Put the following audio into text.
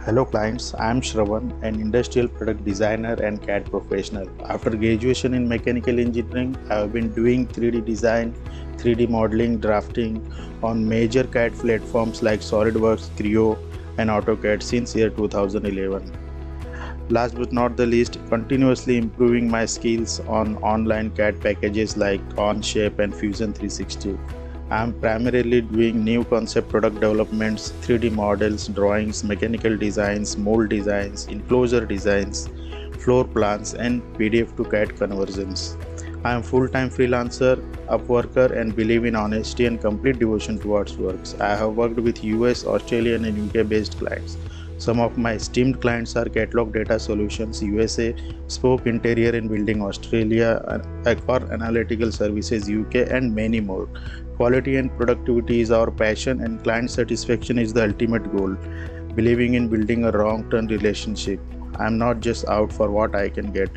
Hello clients, I am Shravan, an industrial product designer and CAD professional. After graduation in mechanical engineering, I have been doing 3D design, 3D modeling, drafting on major CAD platforms like SOLIDWORKS, CREO and AutoCAD since year 2011. Last but not the least, continuously improving my skills on online CAD packages like ONSHAPE and Fusion 360. I am primarily doing new concept product developments, 3D models, drawings, mechanical designs, mold designs, enclosure designs, floor plans, and PDF to CAD conversions. I am full-time freelancer, upworker, and believe in honesty and complete devotion towards works. I have worked with US, Australian, and UK-based clients. Some of my esteemed clients are Catalog Data Solutions USA, Spoke Interior and Building Australia, Accor Analytical Services UK, and many more. Quality and productivity is our passion, and client satisfaction is the ultimate goal. Believing in building a long-term relationship. I'm not just out for what I can get.